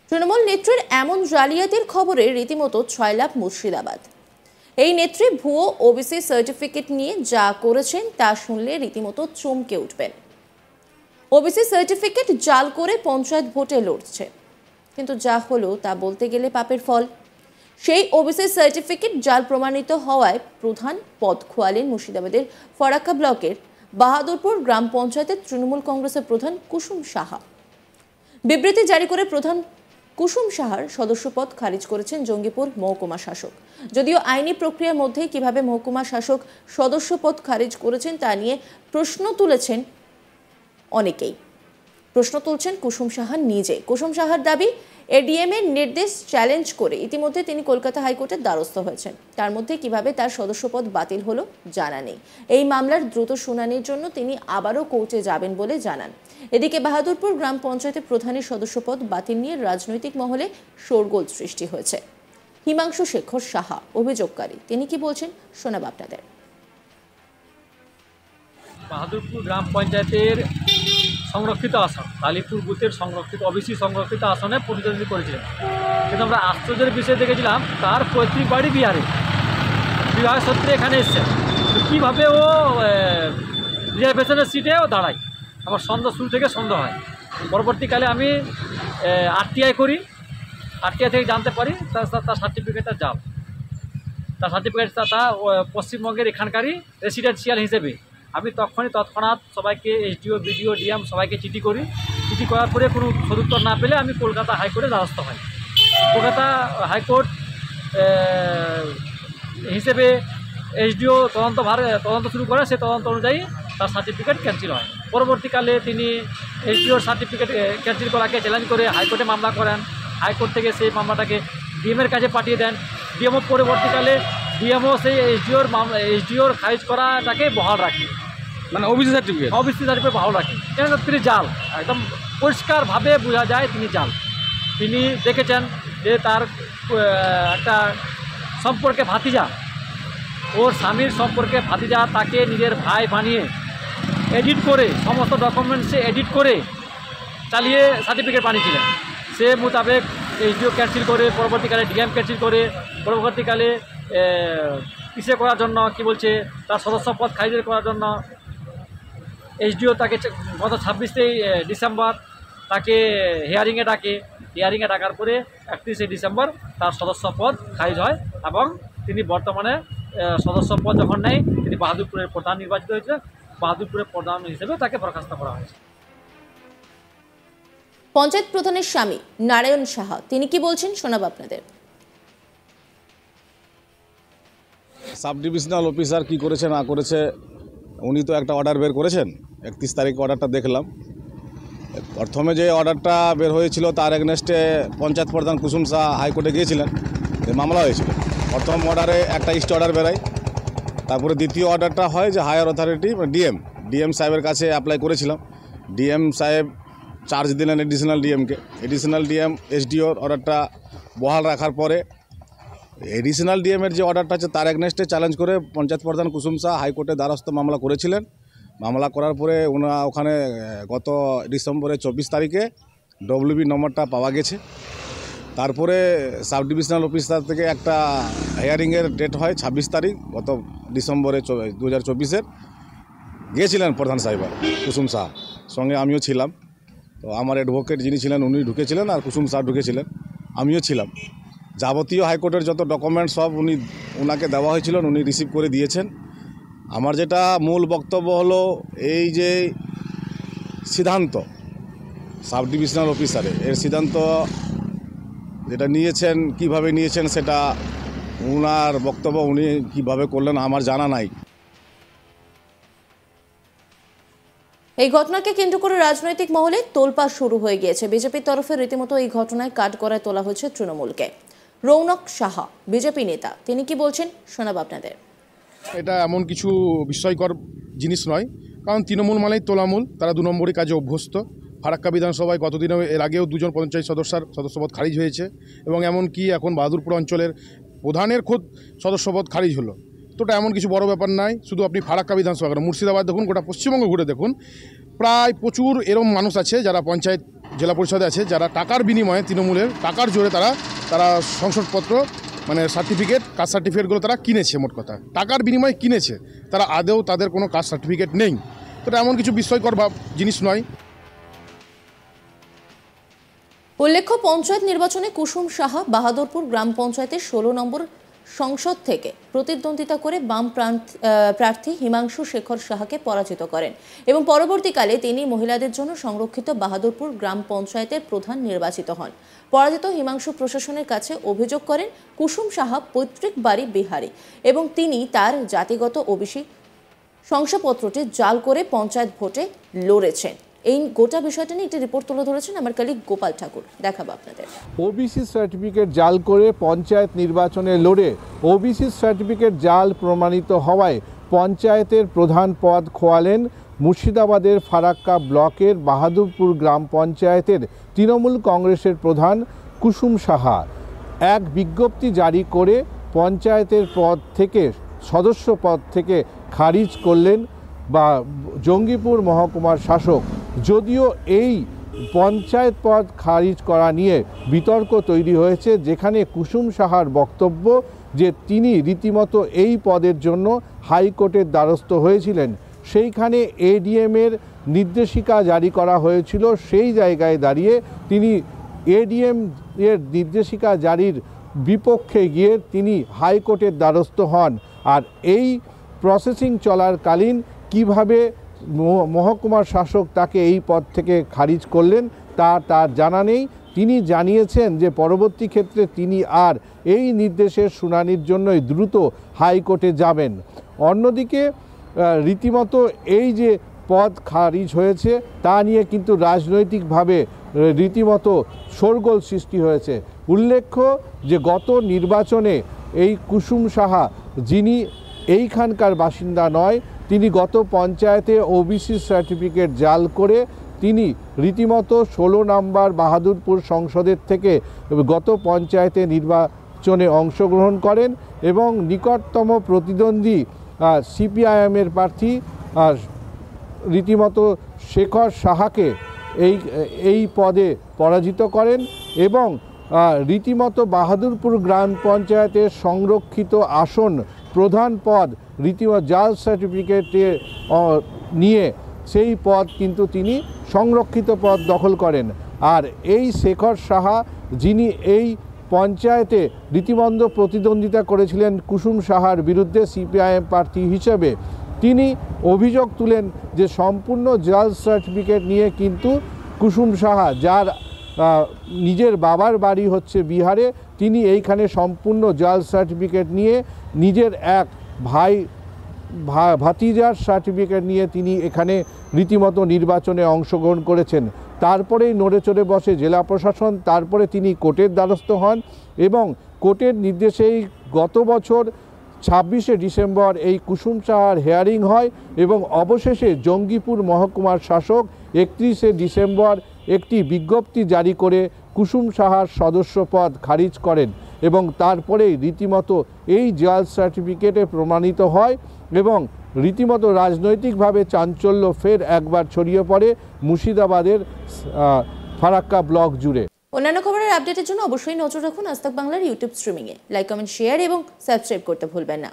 তৃণমূল নেত্রীর এমন জালিয়াতির খবরে রীতিমতো ছয়লাভ মুর্শিদাবাদ। এই নেত্রী ভুয়ো ওবিসি সার্টিফিকেট নিয়ে যা করেছেন তা শুনলে রীতিমতো চমকে উঠবেন। ওবিসি সার্টিফিকেট জাল করে পঞ্চায়েত ভোটে লড়ছে, কিন্তু যা হলো তা বলতে গেলে পাপের ফল। সেই ওবিসি সার্টিফিকেট জাল প্রমাণিত হওয়ায় প্রধান পদ খোয়ালেন মুর্শিদাবাদের ফরাক্কা ব্লকের বাহাদুরপুর গ্রাম পঞ্চায়েতের তৃণমূল কংগ্রেসের প্রধান কুসুম সাহা। বিবৃতি জারি করে প্রধান কুসুম সাহার সদস্যপদ খারিজ করেছেন জঙ্গিপুর মহকুমা শাসক। যদিও আইনি প্রক্রিয়ার মধ্যে কিভাবে মহকুমা শাসক সদস্যপদ খারিজ করেছেন তা নিয়ে প্রশ্ন তুলেছেন অনেকেই। প্রশ্ন তুলছেন কুসুম সাহা নিজে। কুসুম সাহার দাবি, এডিএম এর নির্দেশ চ্যালেঞ্জ করে ইতিমধ্যে তিনি কলকাতা হাইকোর্টের দ্বারস্থ হয়েছেন। তার মধ্যে কিভাবে তার সদস্যপদ বাতিল হলো জানা নেই। এই মামলার দ্রুত শুনানির জন্য তিনি আবারও কোর্টে যাবেন বলে জানান। এদিকে বাহাদুরপুর গ্রাম পঞ্চায়েতের প্রধানের সদস্যপদ বাতিল নিয়ে রাজনৈতিক মহলে শোরগোল সৃষ্টি হয়েছে। হিমাংশু শেখর সাহা অভিযোগকারী, তিনি কি বলছেন শোনাব আপনাদের। বাহাদুরপুর গ্রাম পঞ্চায়েতের সংরক্ষিত আসন, কালীপুর বুথের সংরক্ষিত ওবিসি সংরক্ষিত আসনে প্রতিদ্বন্দ্বী করেছিলেন, কিন্তু আমরা আশ্চর্যের বিষয় দেখেছিলাম তার পৈতৃক বাড়ি বিহারে, বিবাহ সূত্রে এখানে এসছেন। কীভাবে ও রিজার্ভেশনের সিটেও দাঁড়ায়, আমার সন্দেহ শুরু থেকে সন্দেহ হয়। পরবর্তীকালে আমি আরটিআই করি, আরটিআই থেকে জানতে পারি তার সার্টিফিকেটটা জাল। তার সার্টিফিকেটটা পশ্চিমবঙ্গের এখানকারই রেসিডেন্সিয়াল হিসেবে। আমি তৎক্ষণাৎ সবাইকে এসডিও, বিডিও, ডিএম সবাইকে চিঠি করি। চিঠি করার পরে কোনো সদুত্তর না পেলে আমি কলকাতা হাইকোর্টে দ্বারস্থ হই। কলকাতা হাইকোর্ট হিসেবে এসডিও তদন্ত শুরু করে, সে তদন্ত অনুযায়ী তার সার্টিফিকেট ক্যান্সেল হয়। পরবর্তীকালে তিনি এসডিওর সার্টিফিকেট ক্যান্সেল করাকে চ্যালেঞ্জ করে হাইকোর্টে মামলা করেন। হাইকোর্ট থেকে সেই মামলাটাকে ডিএমের কাছে পাঠিয়ে দেন। ডিএমও পরবর্তীকালে সেই এসডিওর খারিজ করাটাকে বহাল রাখে, মানে ওবিসি সার্টিফিকেট বহাল রাখে। কেন তিনি জাল, একদম পরিষ্কারভাবে বোঝা যায় তিনি জাল। তিনি দেখেছেন যে তার একটা সম্পর্কে ভাতিজা, ওর স্বামীর সম্পর্কে ভাতিজা তাকে নিজের ভাই বানিয়ে এডিট করে সমস্ত ডকুমেন্টসে এডিট করে চালিয়ে সার্টিফিকেট বানিয়েছিলেন। সে মোতাবেক এসডিও ক্যান্সেল করে, পরবর্তীকালে ডিএম ক্যান্সেল করে, পরবর্তীকালে ইসে করার জন্য কি বলছে তার সদস্যপদ খারিজ করার জন্য এসডিও তাকে গত 26 ডিসেম্বর তাকে হিয়ারিংয়ে ডাকে। হিয়ারিংয়ে ডাকার পরে 31 ডিসেম্বর তার সদস্যপদ খারিজ হয় এবং তিনি বর্তমানে সদস্যপদ যখন নেয় তিনি বাহাদুরপুরের প্রধান নির্বাচিত হয়েছে। বাহাদুরপুরের প্রধান হিসেবে তাকে বরখাস্ত করা হয়েছে। পঞ্চায়েত প্রধানের স্বামী নারায়ণ সাহা, তিনি কি বলছেন শোনাব আপনাদের। সাব ডিভিশনাল অফিসার কি করেছে না করেছে, উনি তো একটা অর্ডার বের করেছেন। 31 তারিখ অর্ডারটা দেখলাম। প্রথমে যে অর্ডারটা বের হয়েছিল তার এগনেস্টে পঞ্চায়েত প্রধান কুসুম শাহ হাইকোর্টে গিয়েছিলেন, মামলা হয়েছিল। প্রথম অর্ডারে একটা ইস্ট অর্ডার বেরোয়, তারপরে দ্বিতীয় অর্ডারটা হয় যে হায়ার অথরিটি ডিএম সাহেবের কাছে অ্যাপ্লাই করেছিলাম। ডিএম সাহেব চার্জ দিলেন এডিশনাল ডিএমকে। এডিশনাল ডিএম এসডিওর অর্ডারটা বহাল রাখার পরে এডিশনাল ডিএমের যে অর্ডারটা আছে তার এগনেস্টে চ্যালেঞ্জ করে পঞ্চায়েত প্রধান কুসুম শাহ হাইকোর্টে দ্বারস্থ মামলা করেছিলেন। মামলা করার পরে ওখানে গত ডিসেম্বরের 24 তারিখে ডব্লিউবি নম্বরটা পাওয়া গেছে। তারপরে সাব ডিভিশনাল অফিসার থেকে একটা হিয়ারিংয়ের ডেট হয় 26 তারিখ গত ডিসেম্বরে 2024-এর। গিয়েছিলেন প্রধান সাহেব কুসুম শাহ, সঙ্গে আমিও ছিলাম। তো আমার অ্যাডভোকেট যিনি ছিলেন উনি ঢুকেছিলেন আর কুসুম শাহ ঢুকেছিলেন, আমিও ছিলাম। যাবতীয় হাইকোর্টের যত ডকুমেন্টস সব ওনাকে দেওয়া হয়েছিল, উনি রিসিভ করে দিয়েছেন। আমার যেটা মূল বক্তব্য হলো এই যে সিদ্ধান্ত সাব ডিভিশনাল অফিসারের, এর সিদ্ধান্ত যেটা নিয়েছেন কিভাবে নিয়েছেন সেটা ওনার বক্তব্য, উনি কিভাবে করলেন আমার জানা নাই। এই ঘটনাকে কেন্দ্র করে রাজনৈতিক মহলে তোলপাড় শুরু হয়ে গিয়েছে। বিজেপির তরফে রীতিমতো এই ঘটনায় কাঠগড়ায় তোলা হয়েছে তৃণমূলকে। রৌনক সাহা বিজেপি নেতা, তিনি কি বলছেন শোনাব আপনাদের। এটা এমন কিছু বিস্ময়কর জিনিস নয়, কারণ তৃণমূল মানেই তোলামূল, তারা 2 নম্বরই কাজে অভ্যস্ত। ফারাক্কা বিধানসভায় গতদিনেও এর আগেও 2জন পঞ্চায়েত সদস্যপদ খারিজ হয়েছে, এবং এমনকি এখন বাহাদুরপুর অঞ্চলের প্রধানের খোদ সদস্যপদ খারিজ হলো। তো এটা এমন কিছু বড় ব্যাপার নয়। শুধু আপনি ফারাক্কা বিধানসভা মুর্শিদাবাদ দেখুন, গোটা পশ্চিমবঙ্গ ঘুরে দেখুন, প্রায় প্রচুর এরম মানুষ আছে যারা পঞ্চায়েত জেলা পরিষদে আছে যারা টাকার বিনিময়ে তৃণমূলের টাকার জোরে তারা সংসদপত্র মানে সার্টিফিকেট, কাস্ট সার্টিফিকেটগুলো তারা কিনেছে। মোট কথা টাকার বিনিময়ে কিনেছে, তারা আদেও তাদের কোনো কাস্ট সার্টিফিকেট নেই। তো এটা এমন কিছু বিস্ময়কর জিনিস নয়। উল্লেখ্য, পঞ্চায়েত নির্বাচনে কুসুম সাহা বাহাদুরপুর গ্রাম পঞ্চায়েতের 16 নম্বর সংসদ থেকে প্রতিদ্বন্দ্বিতা করে বাম প্রার্থী হিমাংশু শেখর সাহাকে পরাজিত করেন এবং পরবর্তীকালে তিনি মহিলাদের জন্য সংরক্ষিত বাহাদুরপুর গ্রাম পঞ্চায়েতের প্রধান নির্বাচিত হন। পরাজিত হিমাংশু প্রশাসনের কাছে অভিযোগ করেন কুসুম সাহা পৈতৃক বাড়ি বিহারি এবং তিনি তার জাতিগত ওবিসি শংসাপত্রটি জাল করে পঞ্চায়েত ভোটে লড়েছেন। এই গোটা বিষয়টা নিয়ে একটি রিপোর্ট তুলে ধরেছেন আমার কলিগ গোপাল ঠাকুর, দেখাবো আপনাদের। ওবিসি সার্টিফিকেট জাল করে পঞ্চায়েত নির্বাচনে লড়ে ওবিসি সার্টিফিকেট জাল প্রমাণিত হওয়ায় পঞ্চায়েতের প্রধান পদ খোয়ালেন মুর্শিদাবাদের ফারাক্কা ব্লকের বাহাদুরপুর গ্রাম পঞ্চায়েতের তৃণমূল কংগ্রেসের প্রধান কুসুম সাহা। এক বিজ্ঞপ্তি জারি করে পঞ্চায়েতের পদ থেকে সদস্য পদ থেকে খারিজ করলেন বা জঙ্গিপুর মহকুমার শাসক। যদিও এই পঞ্চায়েত পদ খারিজ করা নিয়ে বিতর্ক তৈরি হয়েছে, যেখানে কুসুম সাহার বক্তব্য যে তিনি রীতিমতো এই পদের জন্য হাইকোর্টের দ্বারস্থ হয়েছিলেন। সেইখানে এডিএমের নির্দেশিকা জারি করা হয়েছিল, সেই জায়গায় দাঁড়িয়ে তিনি এডিএম এর নির্দেশিকা জারির বিপক্ষে গিয়ে তিনি হাইকোর্টের দ্বারস্থ হন। আর এই প্রসেসিং চলাকালীন কিভাবে মহকুমার শাসক তাকে এই পদ থেকে খারিজ করলেন তার জানা নেই। তিনি জানিয়েছেন যে পরবর্তী ক্ষেত্রে তিনি আর এই নির্দেশের শুনানির জন্যই দ্রুত হাইকোর্টে যাবেন। অন্যদিকে রীতিমতো এই যে পদ খারিজ হয়েছে তা নিয়ে কিন্তু রাজনৈতিকভাবে রীতিমতো শোরগোল সৃষ্টি হয়েছে। উল্লেখ্য যে গত নির্বাচনে এই কুসুম সাহা, যিনি এইখানকার বাসিন্দা নয়, তিনি গত পঞ্চায়েতে ওবিসি সার্টিফিকেট জাল করে তিনি রীতিমতো 16 নম্বর বাহাদুরপুর সংসদের থেকে গত পঞ্চায়েতে নির্বাচনে অংশগ্রহণ করেন এবং নিকটতম প্রতিদ্বন্দ্বী সিপিআইএমের প্রার্থী রীতিমতো শেখর সাহাকে এই পদে পরাজিত করেন এবং রীতিমতো বাহাদুরপুর গ্রাম পঞ্চায়েতের সংরক্ষিত আসন প্রধান পদ রীতিমতো জাল সার্টিফিকেটে নিয়ে সেই পদ কিন্তু তিনি সংরক্ষিত পদ দখল করেন। আর এই শেখর সাহা, যিনি এই পঞ্চায়েতে রীতিমতো প্রতিদ্বন্দ্বিতা করেছিলেন কুসুম সাহার বিরুদ্ধে সিপিআইএম প্রার্থী হিসেবে, তিনি অভিযোগ তুলেন যে সম্পূর্ণ জাল সার্টিফিকেট নিয়ে কিন্তু কুসুম সাহা, যার নিজের বাবার বাড়ি হচ্ছে বিহারে, তিনি এইখানে সম্পূর্ণ জাল সার্টিফিকেট নিয়ে নিজের এক ভাতিজার সার্টিফিকেট নিয়ে তিনি এখানে রীতিমতো নির্বাচনে অংশগ্রহণ করেছেন। তারপরেই নড়ে চড়ে বসে জেলা প্রশাসন, তারপরে তিনি কোর্টের দ্বারস্থ হন এবং কোর্টের নির্দেশেই গত বছর 26শে ডিসেম্বর এই কুসুম সাহার হেয়ারিং হয় এবং অবশেষে জঙ্গিপুর মহকুমার শাসক 31শে ডিসেম্বর একটি বিজ্ঞপ্তি জারি করে কুসুম সাহার সদস্য পদ খারিজ করেন এবং তারপরেই রীতিমতো এই জাল সার্টিফিকেটে প্রমাণিত হয় এবং রীতিমতো রাজনৈতিকভাবে চাঞ্চল্য ফের একবার ছড়িয়ে পড়ে মুর্শিদাবাদের ফারাক্কা ব্লক জুড়ে। অন্যান্য খবরের আপডেটের জন্য অবশ্যই নজর রাখুন আজ তাক বাংলার ইউটিউব স্ট্রিমিংয়ে। লাইক, কমেন্ট, শেয়ার এবং সাবস্ক্রাইব করতে ভুলবেন না।